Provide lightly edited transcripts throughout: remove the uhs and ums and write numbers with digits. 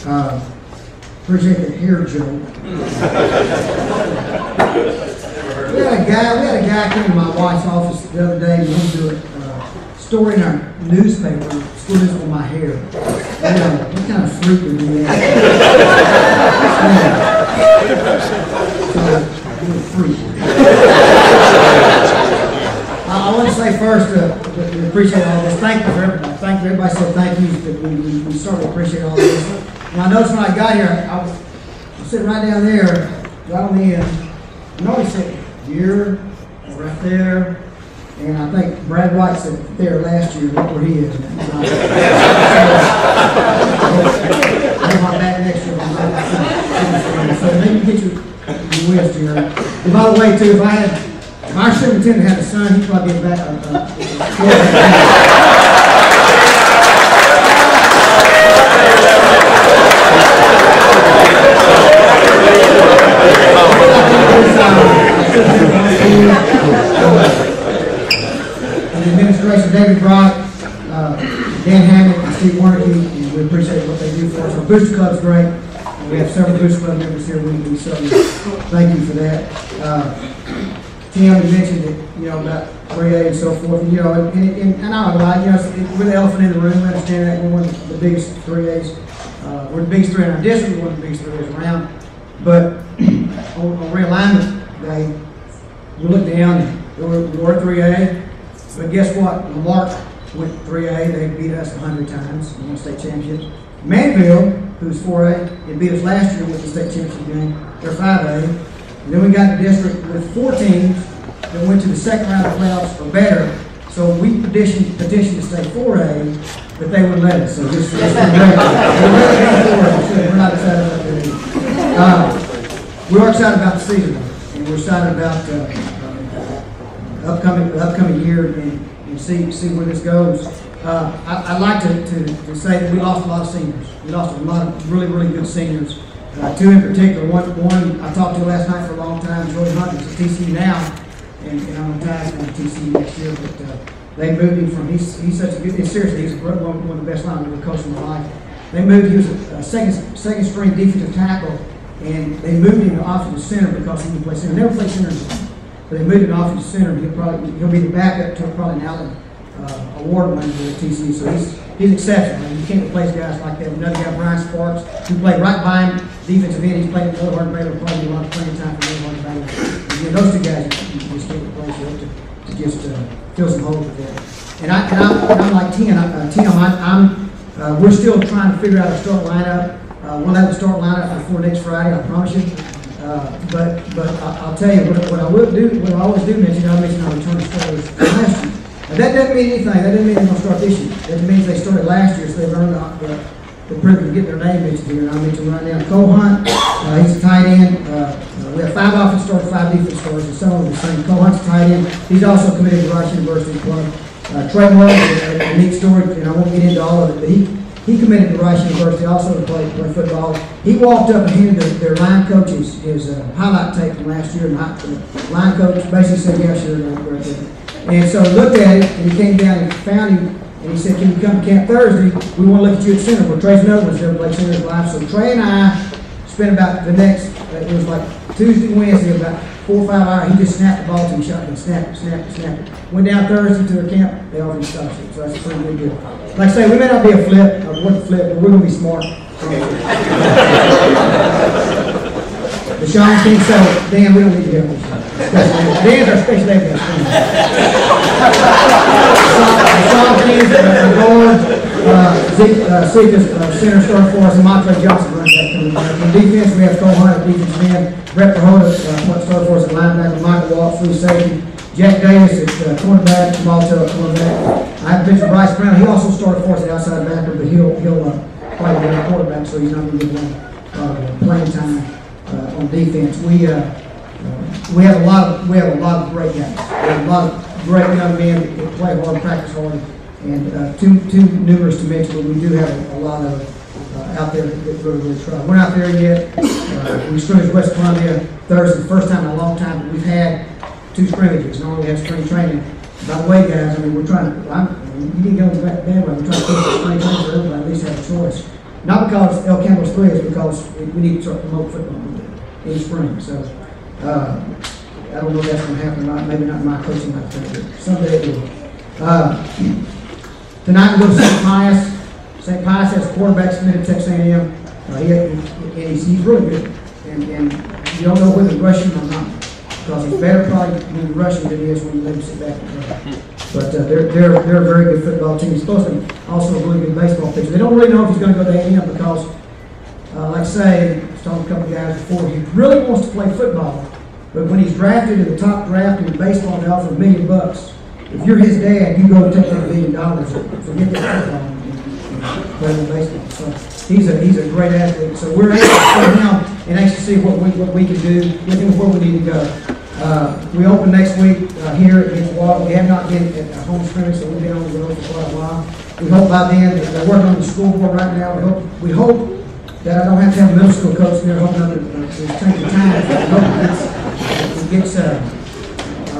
Appreciate the hair joke. We had a guy come to my wife's office the other day and he wanted to do a story in our newspaper, school newspaper, on my hair. What kind of freak would do that? You're a freak. I want to say first, we appreciate all this. Thank you for everybody. Thank you. Everybody said thank you. We certainly appreciate all this. And I noticed when I got here, I was sitting right down there, right on the end. I noticed it here, right there, and I think Brad White said there last year. Look where he is. I'll my back next year. So maybe get your list here. And by the way, too, if our superintendent had a son, he'd probably get back. And the administration, David Brock, Dan Hammond, and Steve Warnicky, and we appreciate what they do for us. Our Booster Club's great. We have several Booster Club members here weekly, so thank you for that. Tim, you mentioned it, about 3A and so forth, and and I know a lot, we're the elephant in the room. We understand that we're one of the biggest 3As. We're the biggest 3 in our district, we're one of the biggest 3As around. But on realignment day, we looked down and we were 3A, but guess what? Lamarck went 3A, they beat us 100 times in the state championship. Manville, who's 4A, they beat us last year with the state championship game, they're 5A. And then we got the district with 4 teams that went to the second round of playoffs or better. So we petitioned to stay 4A, but they wouldn't let us. So we're not excited about that. We are excited about the season, and we're excited about the upcoming year and see where this goes. I'd like to say that we lost a lot of seniors. We lost a lot of really, really good seniors. 2 in particular. One I talked to last night for a long time, Joey Hunt, is at TCU now, and I'm on ties with TCU next year, but they moved him from, he's such a good, seriously, he's one of the best linemen we've coached in my life. They moved, he was a second string defensive tackle, and they moved him to offensive center because he can play center. Never played center before, but they moved him to offensive center, and he'll be the backup to probably an Allen award winner at TCU, so he's exceptional. You can't replace guys like that. Another guy, Brian Sparks, who played right by him, defensive end. He's played at Little Hard Baylor, probably a lot of playing time for Little Hard Baylor. And those 2 guys, you just can't replace. You have to just fill some holes with that. And I'm like Tim. We're still trying to figure out a start lineup. We'll have a start lineup before next Friday, I promise you. But I'll tell you what I will do. What I always do mention, I'll mention our return starters last year. That doesn't mean anything. That doesn't mean they're going to start this year. That means they started last year, so they've earned the privilege of getting their name mentioned here. And I'll mention right now Cole Hunt. He's a tight end. We have 5 offense starters, 5 defense starters, and some of them are the same. Cole Hunt's a tight end. He's also committed to Rice University Club. Trey Moore, a neat story, and I won't get into all of it, but he committed to Rice University also to play football. He walked up and handed their line coach his highlight tape from last year, and the line coach basically said, "Yeah, sure, right there." And so he looked at it, and he came down and found him, and he said, "Can you come to camp Thursday? We want to look at you at center." Well, Trey's Nolan's never played center in his life. So Trey and I spent about the next, it was like Tuesday, Wednesday, about 4 or 5 hours. He just snapped the ball to me, shotgun, snap it. Went down Thursday to their camp, they offered him scholarship. So that's a pretty good deal. Like I say, we may not be a flip, or what flip, but we're going to be smart. The Sean King, so Dan, we don't need to help this. Dan's our special ed guy. Sean King, guard, Zeke, center start for us, and Montre Johnson runs that coming back. On defense, we have Cole Hunt, defensive end, Brett Verhoda, start for us at linebacker, Michael Walsh, free safety, Jack Davis at cornerback, Malto at cornerback. I have mentioned Bryce Brown. He also started for us at outside backer, but he'll play the quarterback, so he's not going to get playing time on defense. We have a lot of great guys. We have a lot of great young men that play hard, practice hard, and too numerous to mention, but we do have a lot of out there that really try. We're not there yet. We scrimmaged West Columbia Thursday, the first time in a long time, but we've had 2 scrimmages. Normally we have spring training. By the way, guys, I mean, we're trying to, you didn't go to that bad way. We're trying to keep the spring training for everybody, at least have a choice. Not because El Campo's free, it's because we need to start promoting football in the spring. So I don't know if that's going to happen or not. Maybe not in my coaching lifetime, but someday it will. Tonight we go to St. Pius. St. Pius has a quarterback submitted to Texas A&M. He's really good. And you don't know whether to rush him or not. Because he's better probably when you rush him than he is when you let him sit back and play. But they're a very good football team. He's supposed to be also a really good baseball pitcher. They don't really know if he's going to go to A&M because, like I say, I was talking to a couple of guys before, he really wants to play football. But when he's drafted in the top draft in baseball, they offer $1 million. If you're his dad, you go take that $1 million and forget that football and play with baseball. So he's a great athlete. So we're anxious to see him and anxious to see what we can do with him before we need to go. We open next week here against Walton. We have not been at home scrimmage, so we've been on the road for quite a while. We hope by then, they're working on the school board right now. We hope that I don't have to have a middle school coach there hoping that it's taking time.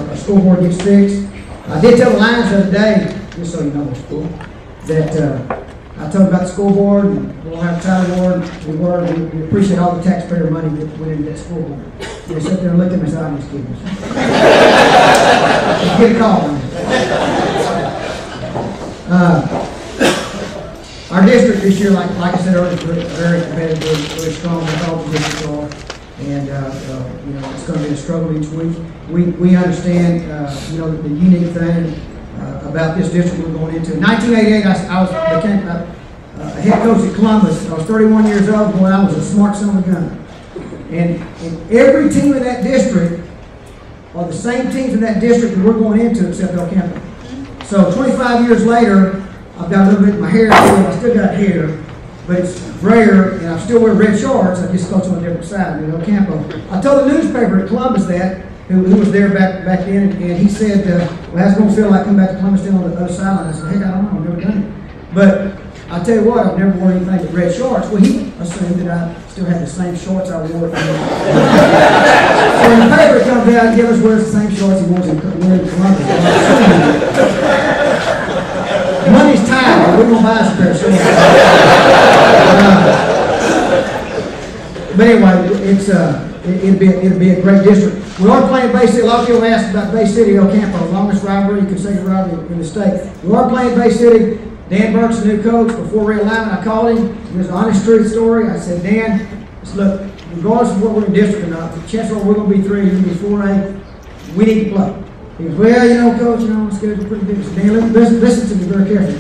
Our school board gets fixed. I did tell the Lions the other day, just so you know, school, that I told them about the school board and we'll have a title board. We appreciate all the taxpayer money that went into that school board. They sat there and looked at me and said, I'm just kidding. Get a call on it. Our district this year, like I said earlier, is very competitive, really strong with all the districts are. And it's going to be a struggle each week. We understand the unique thing about this district we're going into. In 1988, I became a head coach at Columbus. I was 31 years old. Boy, I was a smart son of a gun. And every team in that district are the same teams in that district that we're going into except El Campo. So 25 years later, I've got a little bit of my hair. I still got hair, but it's grayer, and I still wear red shorts. I just coach on a different side in El Campo. I told the newspaper at Columbus that, who was there back then, and he said, well, how's it going to feel like coming back to Columbus still on the other sideline? I said, heck, I don't know. I've never done it. But I tell you what, I've never worn anything but red shorts. Well, he assumed that I still had the same shorts I wore. So when the paper comes out, Gillis wears the same shorts he wore in Columbus. Money's tight, but we're going to buy us a pair of shorts. But anyway, it'll be a great district. We are playing Bay City. A lot of people ask about Bay City, El Campo, the longest rivalry, consecutive rivalry in the state. We are playing Bay City. Dan Burke's the new coach. Before realignment, I called him. It was an honest truth story. I said, Dan, look, regardless of what we're in district or not, the chances are we're going to be 3, you're going to be 4A. We need to play. He goes, well, coach, the schedule's pretty big. I said, Dan, listen to me very carefully.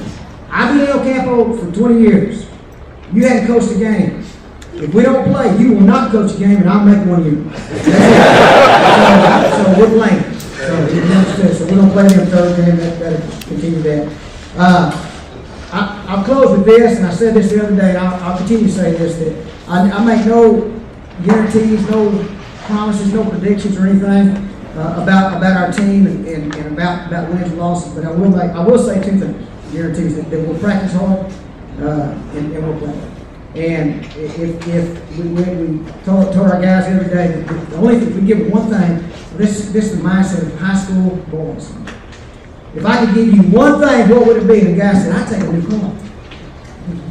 I've been in El Campo for 20 years. You hadn't coached a game. If we don't play, you will not coach a game, and I'll make one of you. So we're playing. So we're going to play them Thursday, and that'll continue that. I'll close with this, and I said this the other day, and I'll continue to say this, that I make no guarantees, no promises, no predictions or anything about our team and about wins and losses, but I will say 2 things, guarantees, that we'll practice hard and we'll play. And if we told our guys the other day, the only thing, we give them one thing, this is the mindset of high school boys. If I could give you one thing, what would it be? And the guy said, I'd take a new car.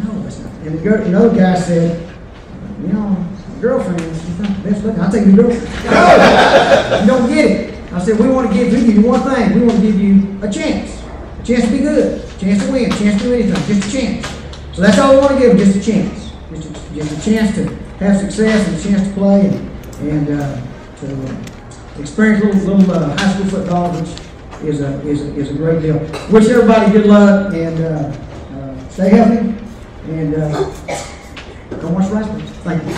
No, that's not. And another guy said, girlfriend, you think best looking, I'll take a new girlfriend. You don't get it. I said, we want to give you one thing. We want to give you a chance. A chance to be good. A chance to win. A chance to do anything. Just a chance. So that's all we want to give them, just a chance. Just a chance to have success and a chance to play and to experience a little high school football, which is a great deal. Wish everybody good luck and stay healthy and don't watch wrestling. Thank you.